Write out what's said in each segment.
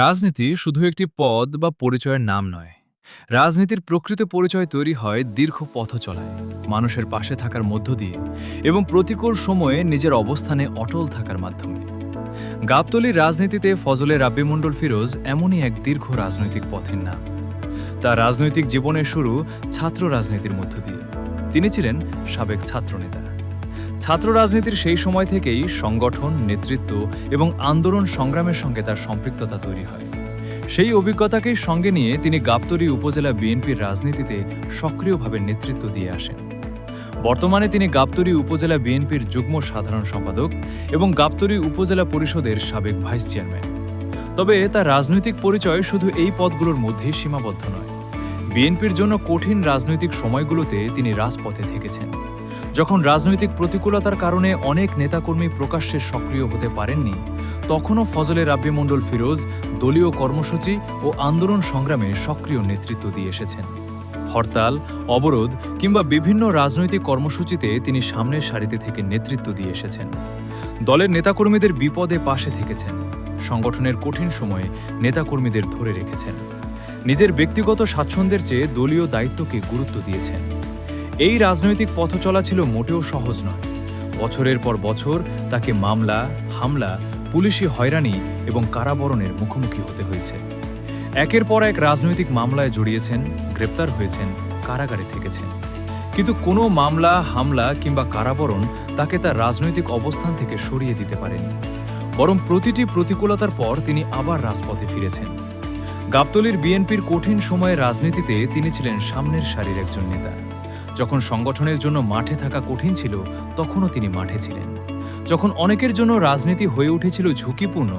রাজনীতি শুধু একটি পদ বা পরিচয়ের নাম নয়। রাজনীতির প্রকৃত পরিচয় তৈরি হয় দীর্ঘ পথ চলায়, মানুষের পাশে থাকার মধ্য দিয়ে এবং প্রতিকূল সময়ে নিজের অবস্থানে অটল থাকার মাধ্যমে। গাবতলীর রাজনীতিতে ফজলে রাব্বি মণ্ডল ফিরোজ এমনই এক দীর্ঘ রাজনৈতিক পথের নাম। তার রাজনৈতিক জীবনের শুরু ছাত্র রাজনীতির মধ্য দিয়ে। তিনি ছিলেন সাবেক ছাত্রনেতা। ছাত্র রাজনীতির সেই সময় থেকেই সংগঠন, নেতৃত্ব এবং আন্দোলন সংগ্রামের সঙ্গে তার সম্পৃক্ততা তৈরি হয়। সেই অভিজ্ঞতাকেই সঙ্গে নিয়ে তিনি গাবতলী উপজেলা বিএনপির রাজনীতিতে সক্রিয়ভাবে নেতৃত্ব দিয়ে আসেন। বর্তমানে তিনি গাবতলী উপজেলা বিএনপির যুগ্ম সাধারণ সম্পাদক এবং গাবতলী উপজেলা পরিষদের সাবেক ভাইস চেয়ারম্যান। তবে তার রাজনৈতিক পরিচয় শুধু এই পদগুলোর মধ্যেই সীমাবদ্ধ নয়। বিএনপির জন্য কঠিন রাজনৈতিক সময়গুলোতে তিনি রাজপথে থেকেছেন। যখন রাজনৈতিক প্রতিকূলতার কারণে অনেক নেতাকর্মী প্রকাশ্যে সক্রিয় হতে পারেননি, তখনও ফজলে রাব্বি মণ্ডল ফিরোজ দলীয় কর্মসূচি ও আন্দোলন সংগ্রামে সক্রিয় নেতৃত্ব দিয়ে এসেছেন। হরতাল, অবরোধ কিংবা বিভিন্ন রাজনৈতিক কর্মসূচিতে তিনি সামনের সারিতে থেকে নেতৃত্ব দিয়ে এসেছেন। দলের নেতাকর্মীদের বিপদে পাশে থেকেছেন। সংগঠনের কঠিন সময়ে নেতাকর্মীদের ধরে রেখেছেন। নিজের ব্যক্তিগত স্বাচ্ছন্দ্যের চেয়ে দলীয় দায়িত্বকে গুরুত্ব দিয়েছেন। এই রাজনৈতিক পথ চলা ছিল মোটেও সহজ নয়। বছরের পর বছর তাকে মামলা, হামলা, পুলিশি হয়রানি এবং কারাবরণের মুখোমুখি হতে হয়েছে। একের পর এক রাজনৈতিক মামলায় জড়িয়েছেন, গ্রেপ্তার হয়েছেন, কারাগারে থেকেছেন। কিন্তু কোনো মামলা, হামলা কিংবা কারাবরণ তাকে তার রাজনৈতিক অবস্থান থেকে সরিয়ে দিতে পারেনি। বরং প্রতিটি প্রতিকূলতার পর তিনি আবার রাজপথে ফিরেছেন। গাবতলীর বিএনপির কঠিন সময়ের রাজনীতিতে তিনি ছিলেন সামনের সারির একজন নেতা। যখন সংগঠনের জন্য মাঠে থাকা কঠিন ছিল, তখনও তিনি মাঠে ছিলেন। যখন অনেকের জন্য রাজনীতি হয়ে উঠেছিল ঝুঁকিপূর্ণ,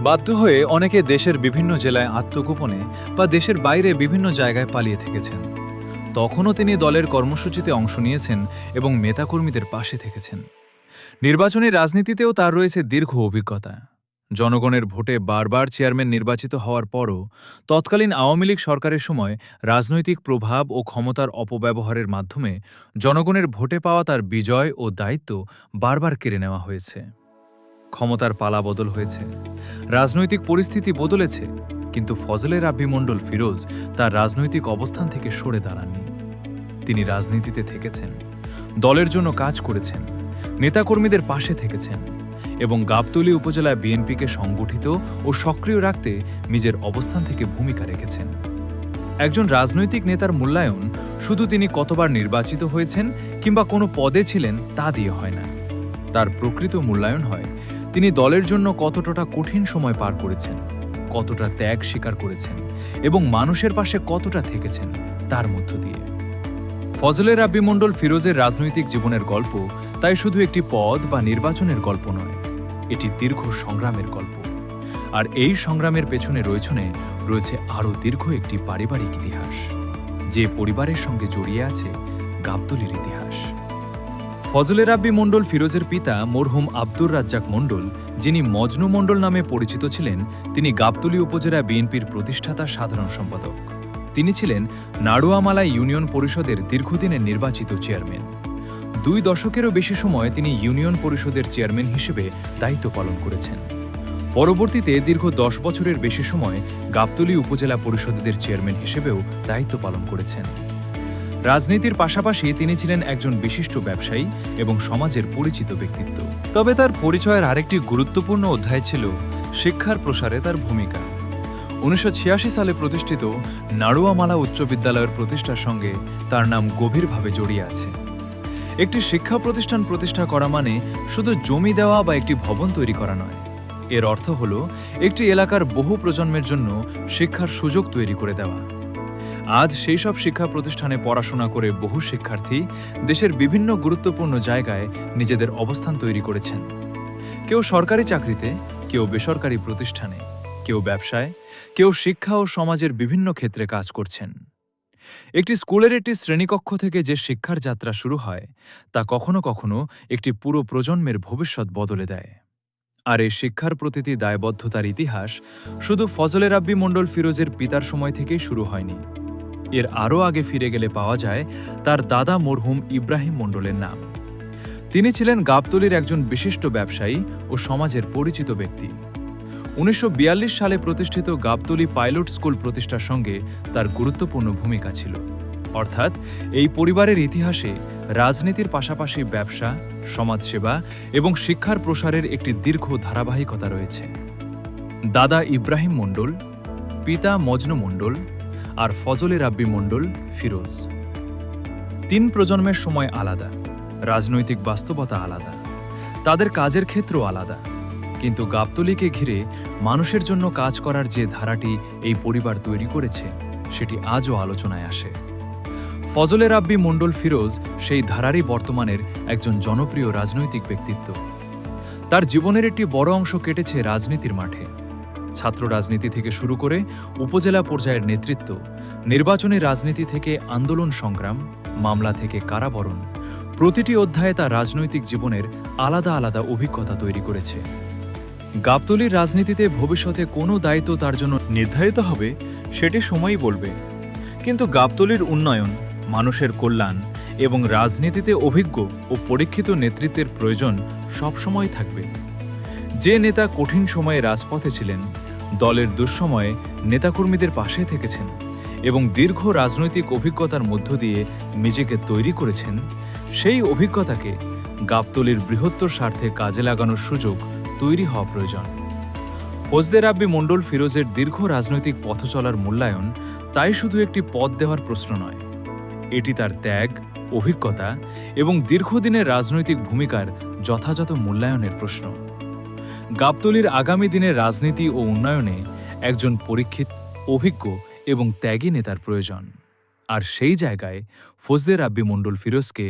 বাধ্য হয়ে অনেকে দেশের বিভিন্ন জেলায় আত্মগোপনে বা দেশের বাইরে বিভিন্ন জায়গায় পালিয়ে থেকেছেন, তখনও তিনি দলের কর্মসূচিতে অংশ নিয়েছেন এবং নেতাকর্মীদের পাশে থেকেছেন। নির্বাচনী রাজনীতিতেও তার রয়েছে দীর্ঘ অভিজ্ঞতা। জনগণের ভোটে বারবার চেয়ারম্যান নির্বাচিত হওয়ার পরও তৎকালীন আওয়ামী লীগ সরকারের সময় রাজনৈতিক প্রভাব ও ক্ষমতার অপব্যবহারের মাধ্যমে জনগণের ভোটে পাওয়া তার বিজয় ও দায়িত্ব বারবার কেড়ে নেওয়া হয়েছে। ক্ষমতার পালা বদল হয়েছে, রাজনৈতিক পরিস্থিতি বদলেছে, কিন্তু ফজলে রাব্বি মণ্ডল ফিরোজ তার রাজনৈতিক অবস্থান থেকে সরে দাঁড়াননি। তিনি রাজনীতিতে থেকেছেন, দলের জন্য কাজ করেছেন, নেতাকর্মীদের পাশে থেকেছেন এবং গাবতলী উপজেলা বিএনপিকে সংগঠিত ও সক্রিয় রাখতে নিজের অবস্থান থেকে ভূমিকা রেখেছেন। একজন রাজনৈতিক নেতার মূল্যায়ন শুধু তিনি কতবার নির্বাচিত হয়েছেন কিংবা কোনো পদে ছিলেন তা দিয়ে হয় না। তার প্রকৃত মূল্যায়ন হয় তিনি দলের জন্য কতটা কঠিন সময় পার করেছেন, কতটা ত্যাগ স্বীকার করেছেন এবং মানুষের পাশে কতটা থেকেছেন তার মধ্য দিয়ে। ফজলে রাব্বি মণ্ডল ফিরোজের রাজনৈতিক জীবনের গল্প তাই শুধু একটি পদ বা নির্বাচনের গল্প নয়, এটি দীর্ঘ সংগ্রামের গল্প। আর এই সংগ্রামের পেছনে রয়েছে আরও দীর্ঘ একটি পারিবারিক ইতিহাস, যে পরিবারের সঙ্গে জড়িয়ে আছে গাবতলীর ইতিহাস। ফজলে রাব্বি মণ্ডল ফিরোজের পিতা মরহুম আব্দুর রাজ্জাক মণ্ডল, যিনি মজনু মণ্ডল নামে পরিচিত ছিলেন, তিনি গাবতলী উপজেলা বিএনপির প্রতিষ্ঠাতা সাধারণ সম্পাদক। তিনি ছিলেন নাড়ুয়ামালা ইউনিয়ন পরিষদের দীর্ঘদিনের নির্বাচিত চেয়ারম্যান। 2 দশকেরও বেশি সময় তিনি ইউনিয়ন পরিষদের চেয়ারম্যান হিসেবে দায়িত্ব পালন করেছেন। পরবর্তীতে দীর্ঘ 10 বছরের বেশি সময় গাবতলী উপজেলা পরিষদের চেয়ারম্যান হিসেবেও দায়িত্ব পালন করেছেন। রাজনীতির পাশাপাশি তিনি ছিলেন একজন বিশিষ্ট ব্যবসায়ী এবং সমাজের পরিচিত ব্যক্তিত্ব। তবে তার পরিচয়ের আরেকটি গুরুত্বপূর্ণ অধ্যায় ছিল শিক্ষার প্রসারে তার ভূমিকা। 1986 সালে প্রতিষ্ঠিত নাড়ুয়ামালা উচ্চ বিদ্যালয়ের প্রতিষ্ঠার সঙ্গে তার নাম গভীরভাবে জড়িয়ে আছে। একটি শিক্ষা প্রতিষ্ঠান প্রতিষ্ঠা করা মানে শুধু জমি দেওয়া বা একটি ভবন তৈরি করা নয়। এর অর্থ হল একটি এলাকার বহু প্রজন্মের জন্য শিক্ষার সুযোগ তৈরি করে দেওয়া। আজ সেই সব শিক্ষা প্রতিষ্ঠানে পড়াশোনা করে বহু শিক্ষার্থী দেশের বিভিন্ন গুরুত্বপূর্ণ জায়গায় নিজেদের অবস্থান তৈরি করেছেন। কেউ সরকারি চাকরিতে, কেউ বেসরকারি প্রতিষ্ঠানে, কেউ ব্যবসায়, কেউ শিক্ষা ও সমাজের বিভিন্ন ক্ষেত্রে কাজ করছেন। একটি স্কুলের একটি শ্রেণীকক্ষ থেকে যে শিক্ষার যাত্রা শুরু হয়, তা কখনো কখনো একটি পুরো প্রজন্মের ভবিষ্যৎ বদলে দেয়। আর এই শিক্ষার প্রতিটি দায়বদ্ধতার ইতিহাস শুধু ফজলে রাব্বি মণ্ডল ফিরোজের পিতার সময় থেকেই শুরু হয়নি। এর আরও আগে ফিরে গেলে পাওয়া যায় তার দাদা মরহুম ইব্রাহিম মণ্ডলের নাম। তিনি ছিলেন গাবতলীর একজন বিশিষ্ট ব্যবসায়ী ও সমাজের পরিচিত ব্যক্তি। 1942 সালে প্রতিষ্ঠিত গাবতলী পাইলট স্কুল প্রতিষ্ঠার সঙ্গে তার গুরুত্বপূর্ণ ভূমিকা ছিল। অর্থাৎ এই পরিবারের ইতিহাসে রাজনীতির পাশাপাশি ব্যবসা, সমাজসেবা এবং শিক্ষার প্রসারের একটি দীর্ঘ ধারাবাহিকতা রয়েছে। দাদা ইব্রাহিম মণ্ডল, পিতা মজনু মণ্ডল আর ফজলে রাব্বি মণ্ডল ফিরোজ। 3 প্রজন্মের সময় আলাদা, রাজনৈতিক বাস্তবতা আলাদা, তাদের কাজের ক্ষেত্র আলাদা, কিন্তু গাবতলীকে ঘিরে মানুষের জন্য কাজ করার যে ধারাটি এই পরিবার তৈরি করেছে সেটি আজও আলোচনায় আসে। ফজলে রাব্বি মণ্ডল ফিরোজ সেই ধারারই বর্তমানের একজন জনপ্রিয় রাজনৈতিক ব্যক্তিত্ব। তার জীবনের একটি বড় অংশ কেটেছে রাজনীতির মাঠে। ছাত্র রাজনীতি থেকে শুরু করে উপজেলা পর্যায়ের নেতৃত্ব, নির্বাচনী রাজনীতি থেকে আন্দোলন সংগ্রাম, মামলা থেকে কারাবরণ, প্রতিটি অধ্যায়ে তার রাজনৈতিক জীবনের আলাদা আলাদা অভিজ্ঞতা তৈরি করেছে। গাবতলীর রাজনীতিতে ভবিষ্যতে কোনো দায়িত্ব তার জন্য নির্ধারিত হবে সেটি সময়ই বলবে, কিন্তু গাবতলীর উন্নয়ন, মানুষের কল্যাণ এবং রাজনীতিতে অভিজ্ঞ ও পরীক্ষিত নেতৃত্বের প্রয়োজন সবসময় থাকবে। যে নেতা কঠিন সময়ে রাজপথে ছিলেন, দলের দুঃসময়ে নেতাকর্মীদের পাশে থেকেছেন এবং দীর্ঘ রাজনৈতিক অভিজ্ঞতার মধ্য দিয়ে নিজেকে তৈরি করেছেন, সেই অভিজ্ঞতাকে গাবতলীর বৃহত্তর স্বার্থে কাজে লাগানোর সুযোগ তৈরি হওয়া প্রয়োজন। ফজলে রাব্বি মণ্ডল ফিরোজের দীর্ঘ রাজনৈতিক পথ চলার মূল্যায়ন তাই শুধু একটি পদ দেওয়ার প্রশ্ন নয়, এটি তার ত্যাগ, অভিজ্ঞতা এবং দীর্ঘদিনের রাজনৈতিক ভূমিকার যথাযথ মূল্যায়নের প্রশ্ন। গাবতলীর আগামী দিনের রাজনীতি ও উন্নয়নে একজন পরীক্ষিত, অভিজ্ঞ এবং ত্যাগী নেতার প্রয়োজন। আর সেই জায়গায় ফজলে রাব্বি মণ্ডল ফিরোজকে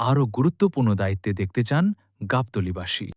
আরও গুরুত্বপূর্ণ দায়িত্বে দেখতে চান গাবতলীবাসী।